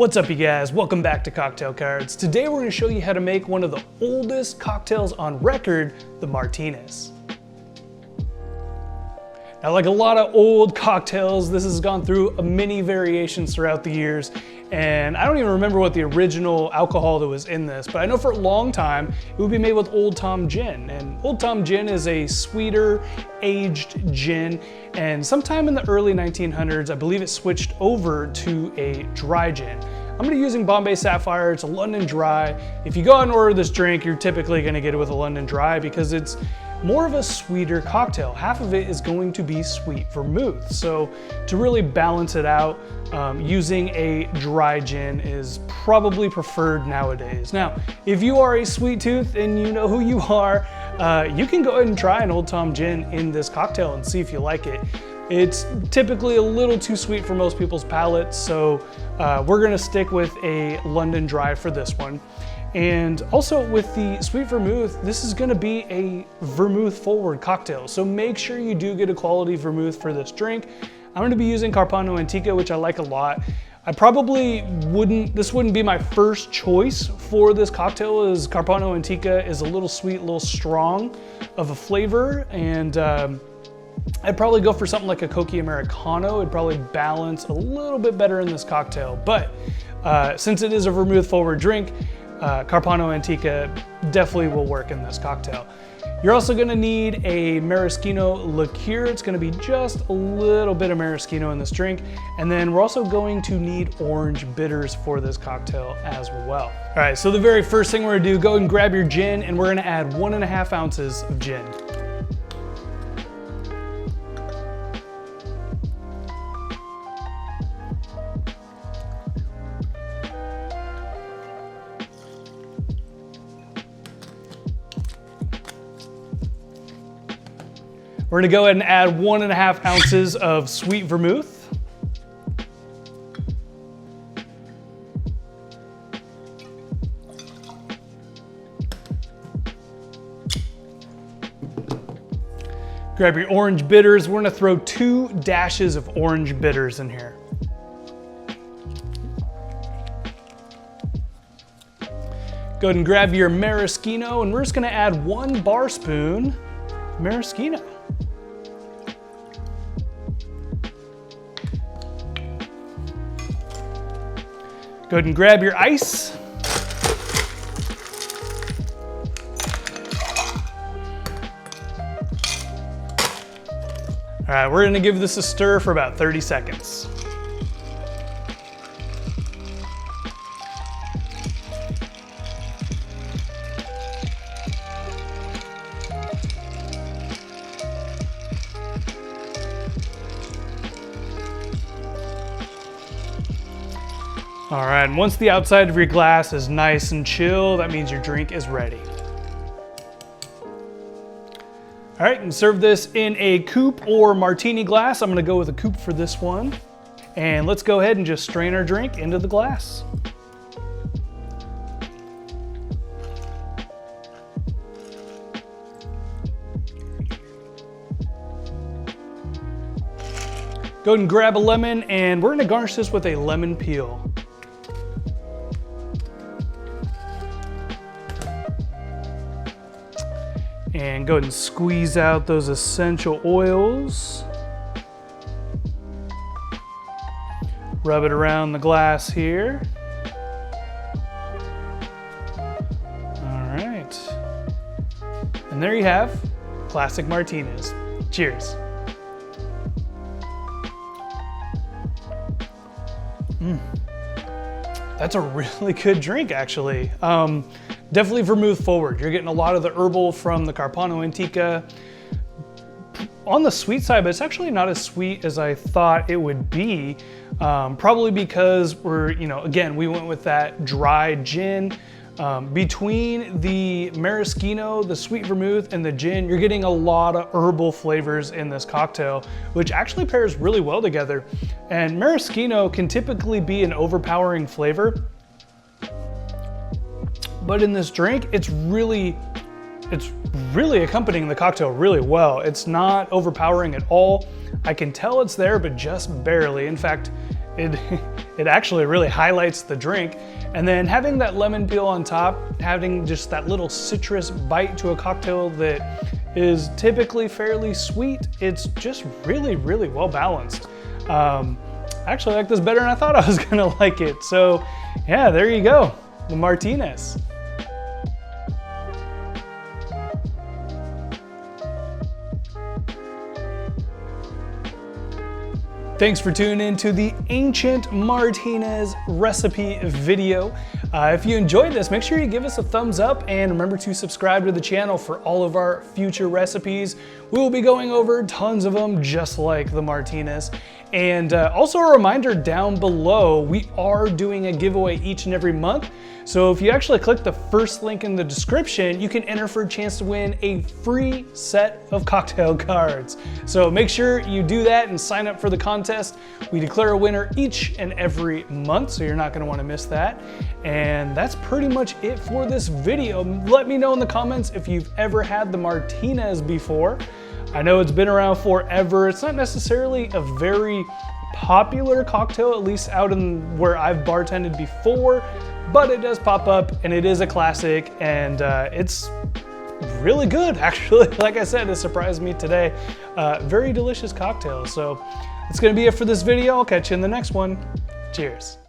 What's up, you guys? Welcome back to Cocktail Cards. Today we're going to show you how to make one of the oldest cocktails on record, the Martinez. Now, like a lot of old cocktails, this has gone through many variations throughout the years, and I don't even remember what the original alcohol that was in this, but I know for a long time it would be made with Old Tom gin, and Old Tom gin is a sweeter aged gin, and sometime in the early 1900s, I believe it switched over to a dry gin. I'm going to be using Bombay Sapphire. It's a London Dry. If you go out and order this drink, you're typically going to get it with a London Dry because it's more of a sweeter cocktail. Half of it is going to be sweet vermouth. So to really balance it out, using a dry gin is probably preferred nowadays. Now, if you are a sweet tooth and you know who you are, you can go ahead and try an Old Tom gin in this cocktail and see if you like it. It's typically a little too sweet for most people's palates, so we're gonna stick with a London Dry for this one. And also with the sweet vermouth, this is gonna be a vermouth forward cocktail. So make sure you do get a quality vermouth for this drink. I'm gonna be using Carpano Antica, which I like a lot. I probably this wouldn't be my first choice for this cocktail, as Carpano Antica is a little sweet, a little strong of a flavor. And I'd probably go for something like a Cocky Americano. It'd probably balance a little bit better in this cocktail. But since it is a vermouth forward drink, Carpano Antica definitely will work in this cocktail. You're also gonna need a maraschino liqueur. It's gonna be just a little bit of maraschino in this drink. And then we're also going to need orange bitters for this cocktail as well. All right, so the very first thing we're gonna do, go and grab your gin, and we're gonna add 1.5 ounces of gin. We're gonna go ahead and add 1.5 ounces of sweet vermouth. Grab your orange bitters. We're gonna throw 2 dashes of orange bitters in here. Go ahead and grab your maraschino, and we're just gonna add 1 bar spoon maraschino. Go ahead and grab your ice. All right, we're gonna give this a stir for about 30 seconds. All right, and once the outside of your glass is nice and chill, that means your drink is ready. All right, and serve this in a coupe or martini glass. I'm gonna go with a coupe for this one. And let's go ahead and just strain our drink into the glass. Go ahead and grab a lemon, and we're gonna garnish this with a lemon peel. And go ahead and squeeze out those essential oils. Rub it around the glass here. All right. And there you have classic Martinez. Cheers. That's a really good drink, actually. Definitely vermouth forward. You're getting a lot of the herbal from the Carpano Antica. On the sweet side, but it's actually not as sweet as I thought it would be. Probably because again, we went with that dry gin. Between the maraschino, the sweet vermouth, and the gin, you're getting a lot of herbal flavors in this cocktail, which actually pairs really well together. And maraschino can typically be an overpowering flavor, but in this drink, it's really accompanying the cocktail really well. It's not overpowering at all. I can tell it's there, but just barely. In fact, it it actually really highlights the drink. And then having that lemon peel on top, having just that little citrus bite to a cocktail that is typically fairly sweet, it's just really, really well balanced. I actually like this better than I thought I was gonna like it. So yeah, there you go, the Martinez. Thanks for tuning in to the Ancient Martinez recipe video. If you enjoyed this, make sure you give us a thumbs up and remember to subscribe to the channel for all of our future recipes. We will be going over tons of them just like the Martinez. And also a reminder down below, we are doing a giveaway each and every month. So if you actually click the first link in the description, you can enter for a chance to win a free set of cocktail cards. So make sure you do that and sign up for the contest. We declare a winner each and every month, so you're not gonna wanna miss that. And that's pretty much it for this video. Let me know in the comments if you've ever had the Martinez before. I know it's been around forever. It's not necessarily a very popular cocktail, at least out in where I've bartended before, but it does pop up and it is a classic, and it's really good actually. Like I said, it surprised me today. Very delicious cocktail. So that's gonna be it for this video. I'll catch you in the next one. Cheers.